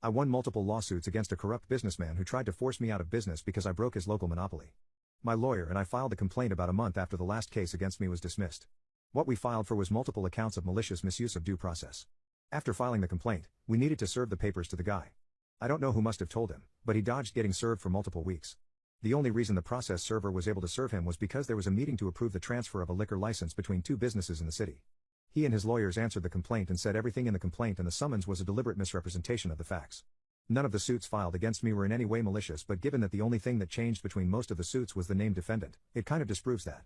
I won multiple lawsuits against a corrupt businessman who tried to force me out of business because I broke his local monopoly. My lawyer and I filed a complaint about a month after the last case against me was dismissed. What we filed for was multiple accounts of malicious misuse of due process. After filing the complaint, we needed to serve the papers to the guy. I don't know who must have told him, but he dodged getting served for multiple weeks. The only reason the process server was able to serve him was because there was a meeting to approve the transfer of a liquor license between two businesses in the city. He and his lawyers answered the complaint and said everything in the complaint and the summons was a deliberate misrepresentation of the facts. None of the suits filed against me were in any way malicious, but given that the only thing that changed between most of the suits was the named defendant, it kind of disproves that.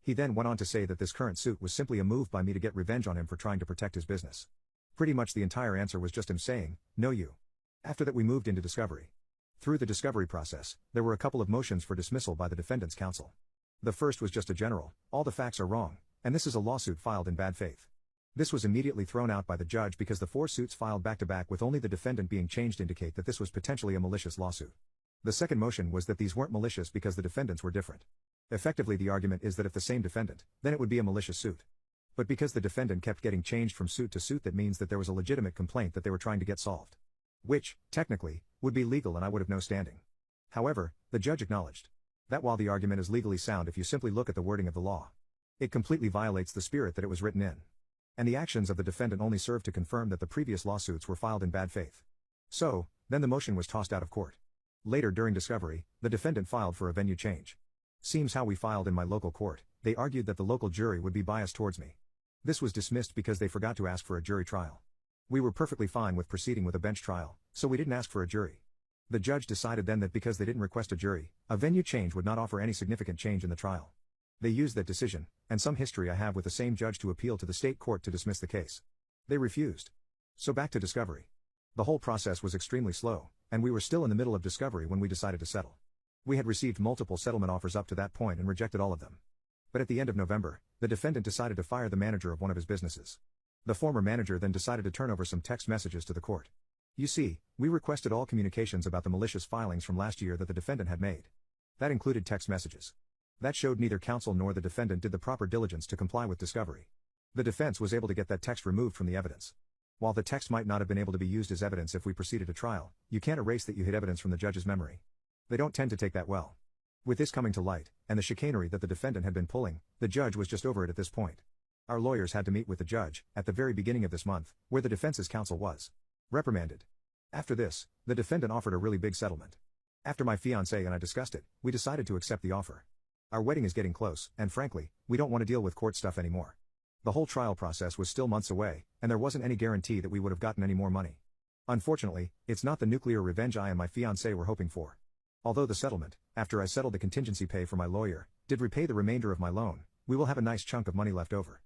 He then went on to say that this current suit was simply a move by me to get revenge on him for trying to protect his business. Pretty much the entire answer was just him saying, "No you." After that we moved into discovery. Through the discovery process, there were a couple of motions for dismissal by the defendant's counsel. The first was just a general, all the facts are wrong, and this is a lawsuit filed in bad faith. This was immediately thrown out by the judge because the four suits filed back-to-back with only the defendant being changed indicate that this was potentially a malicious lawsuit. The second motion was that these weren't malicious because the defendants were different. Effectively the argument is that if the same defendant, then it would be a malicious suit. But because the defendant kept getting changed from suit to suit, that means that there was a legitimate complaint that they were trying to get solved. Which, technically, would be legal and I would have no standing. However, the judge acknowledged that while the argument is legally sound if you simply look at the wording of the law, it completely violates the spirit that it was written in. And the actions of the defendant only serve to confirm that the previous lawsuits were filed in bad faith. So, then the motion was tossed out of court. Later during discovery, the defendant filed for a venue change. Seems how we filed in my local court, they argued that the local jury would be biased towards me. This was dismissed because they forgot to ask for a jury trial. We were perfectly fine with proceeding with a bench trial, so we didn't ask for a jury. The judge decided then that because they didn't request a jury, a venue change would not offer any significant change in the trial. They used that decision, and some history I have with the same judge, to appeal to the state court to dismiss the case. They refused. So back to discovery. The whole process was extremely slow, and we were still in the middle of discovery when we decided to settle. We had received multiple settlement offers up to that point and rejected all of them. But at the end of November, the defendant decided to fire the manager of one of his businesses. The former manager then decided to turn over some text messages to the court. You see, we requested all communications about the malicious filings from last year that the defendant had made. That included text messages. That showed neither counsel nor the defendant did the proper diligence to comply with discovery. The defense was able to get that text removed from the evidence. While the text might not have been able to be used as evidence if we proceeded to trial, you can't erase that you hid evidence from the judge's memory. They don't tend to take that well. With this coming to light, and the chicanery that the defendant had been pulling, the judge was just over it at this point. Our lawyers had to meet with the judge, at the very beginning of this month, where the defense's counsel was reprimanded. After this, the defendant offered a really big settlement. After my fiancée and I discussed it, we decided to accept the offer. Our wedding is getting close, and frankly, we don't want to deal with court stuff anymore. The whole trial process was still months away, and there wasn't any guarantee that we would have gotten any more money. Unfortunately, it's not the nuclear revenge I and my fiancée were hoping for. Although the settlement, after I settled the contingency pay for my lawyer, did repay the remainder of my loan, we will have a nice chunk of money left over.